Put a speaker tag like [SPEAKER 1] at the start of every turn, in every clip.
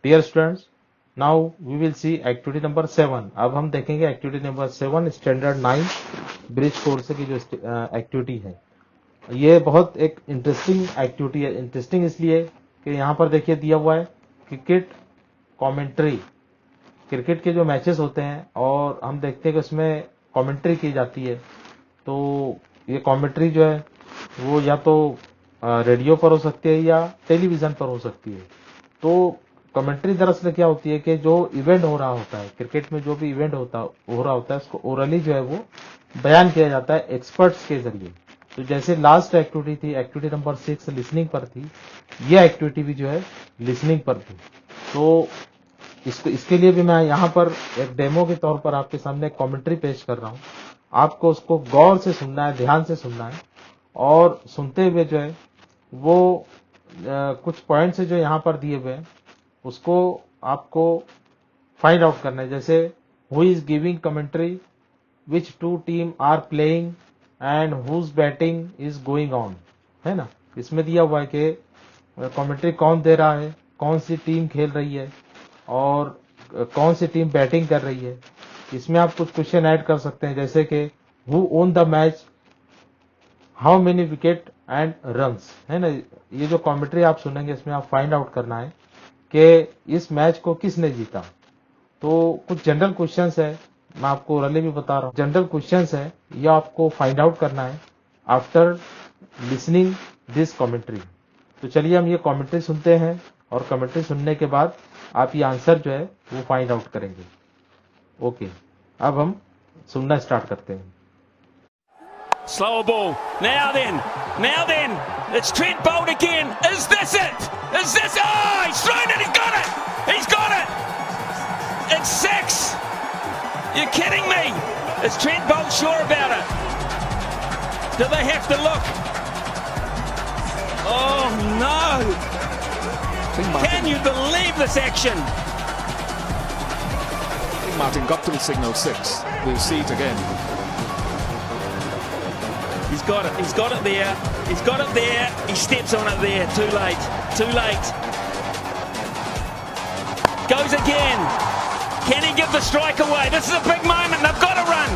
[SPEAKER 1] Dear students, now we will see activity number 7। अब हम देखेंगे activity number 7 standard 9 bridge course की जो एक्टिविटी है। ये बहुत एक इंटरेस्टिंग एक्टिविटी है। इंटरेस्टिंग इसलिए कि यहाँ पर देखिए दिया हुआ है क्रिकेट कमेंट्री। क्रिकेट के जो मैचेस होते हैं और हम देखते हैं कि उसमें कमेंट्री की जाती है। तो ये कमेंट्री जो है वो या तो रेडियो पर हो सकती है या टेलीविज़न पर हो सकती है। तो कमेंट्री दरअसल क्या होती है कि जो इवेंट हो रहा होता है, क्रिकेट में जो भी इवेंट हो रहा होता है उसको ओरली जो है वो बयान किया जाता है एक्सपर्ट्स के जरिए। तो जैसे लास्ट एक्टिविटी थी, एक्टिविटी नंबर 6 लिसनिंग पर थी, ये एक्टिविटी भी जो है लिसनिंग पर थी। तो इसके लिए भी मैं यहाँ पर एक डेमो के तौर पर आपके सामने कमेंट्री पेश कर रहा हूँ। आपको उसको गौर से सुनना है, ध्यान से सुनना है और सुनते हुए जो है वो कुछ पॉइंट्स जो यहाँ पर दिए हुए हैं उसको आपको फाइंड आउट करना है। जैसे who is giving commentary, which two team are playing and whose batting is going on, है ना। इसमें दिया हुआ है कि कमेंट्री कौन दे रहा है, कौन सी टीम खेल रही है और कौन सी टीम बैटिंग कर रही है। इसमें आप कुछ क्वेश्चन ऐड कर सकते हैं जैसे कि who own the match, how many wicket and runs, है ना। ये जो कमेंट्री आप सुनेंगे इसमें आप फाइंड आउट करना है कि इस मैच को किसने जीता। तो कुछ जनरल क्वेश्चंस है, मैं आपको ओरली भी बता रहा हूँ। जनरल क्वेश्चंस है, ये आपको फाइंड आउट करना है आफ्टर लिसनिंग दिस कमेंट्री। तो चलिए हम ये कमेंट्री सुनते हैं और कमेंट्री सुनने के बाद आप ये आंसर जो है वो फाइंड आउट करेंगे। ओके, अब हम सुनना स्टार्ट करते हैं।
[SPEAKER 2] Slower ball. Now then, it's Trent Bolt again. Is this it? Is this? Oh, he's thrown it. He's got it. He's got it. It's 6. You're kidding me. Is Trent Bolt sure about it? Do they have to look? Oh no. Can you believe this action?
[SPEAKER 3] Martin Guptill signal 6. We'll see it again.
[SPEAKER 2] He's got it. He's got it there. He's got it there. He steps on it there. Too late. Too late. Goes again. Can he give the strike away? This is a big moment. They've got to run.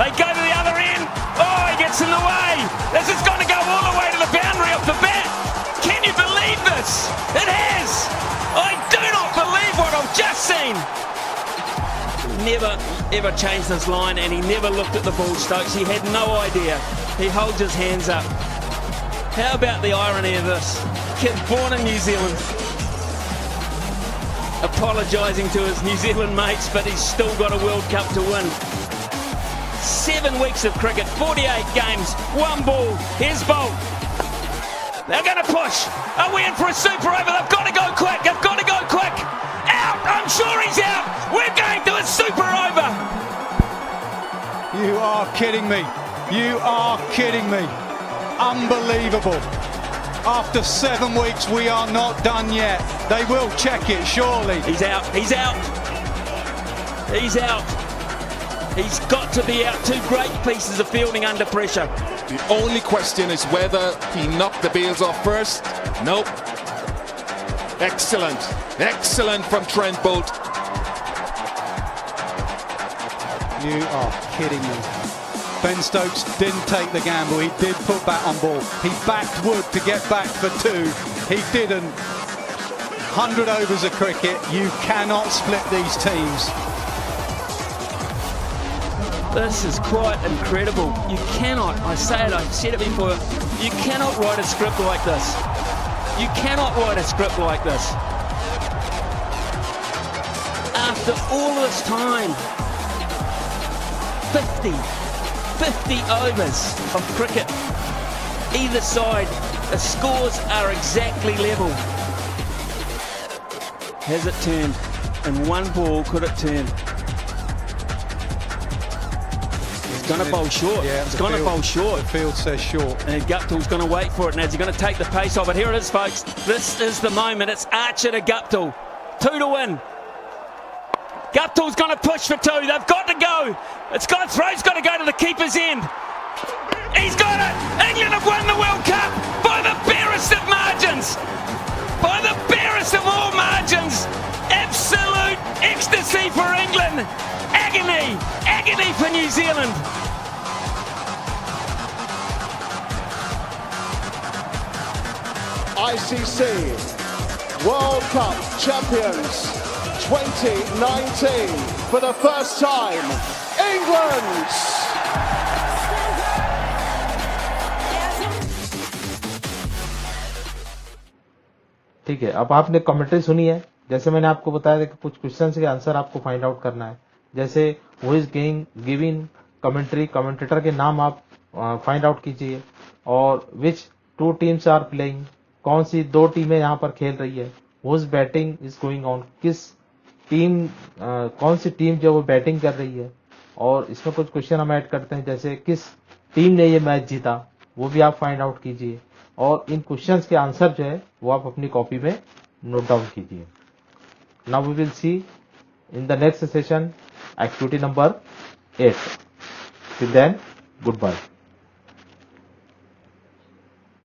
[SPEAKER 2] They go to the other end. Oh, he gets in the way. This is going to go all the way to the boundary off the bat. Can you believe this? It has. I do not believe what I've just seen. Never ever changed his line and he never looked at the ball, Stokes. He had no idea. He holds his hands up. How about the irony of this? Kid born in New Zealand, apologising to his New Zealand mates, but he's still got a World Cup to win. 7 weeks of cricket, 48 games, 1 ball. Here's Bolt. They're going to push. Are we in for a super over? They've got to go quick. They've got to go quick. Out. I'm sure he's out. We're going to a super over.
[SPEAKER 4] You are kidding me. You are kidding me. Unbelievable. After 7 weeks, we are not done yet. They will check it, surely.
[SPEAKER 2] He's out. He's out. He's out. He's got to be out. 2 great pieces of fielding under pressure.
[SPEAKER 3] The only question is whether he knocked the bails off first. Nope. Excellent. Excellent from Trent Bolt.
[SPEAKER 4] You are kidding me. Ben Stokes didn't take the gamble. He did put bat on ball. He backed Wood to get back for 2. He didn't. 100 overs of cricket. You cannot split these teams.
[SPEAKER 2] This is quite incredible. You cannot, I say it, I've said it before, you cannot write a script like this. You cannot write a script like this. After all this time, 50 overs of cricket. Either side, the scores are exactly level. Has it turned? In 1 ball, could it turn? He's going to bowl short.
[SPEAKER 4] Yeah,
[SPEAKER 2] he's going to bowl short.
[SPEAKER 4] The field says short.
[SPEAKER 2] And Guptill's going to wait for it. Now is he going to take the pace off it? Here it is, folks. This is the moment. It's Archer to Guptill. 2 to win. Guptill's going to push for 2. They've got to go. Throw's got to go to the keeper's end. He's got it. England have won the World Cup by the barest of margins. By the barest of all margins. again. Agony for New Zealand.
[SPEAKER 5] ICC World Cup champions 2019 for the first time, England!
[SPEAKER 1] ठीक है, अब आपने commentary सुनी है। जैसे मैंने आपको बताया था कि कुछ क्वेश्चंस के आंसर आपको फाइंड आउट करना है। जैसे who is giving commentary, commentator के नाम आप फाइंड आउट कीजिए, और which two teams are playing, कौन सी दो टीमें यहाँ पर खेल रही है, whose batting is going on, किस टीम कौन सी टीम जो वो बैटिंग कर रही है, और इसमें कुछ क्वेश्चन हम ऐड करते हैं जैसे किस टीम ने ये मैच जीता, वो भी आप फाइंड आउट कीजिए, और इन क्वेश्चंस के आंसर जो है वो आप अपनी कॉपी में नोट डाउन कीजिए। Now we will see in the next session activity number 8. Till then, goodbye.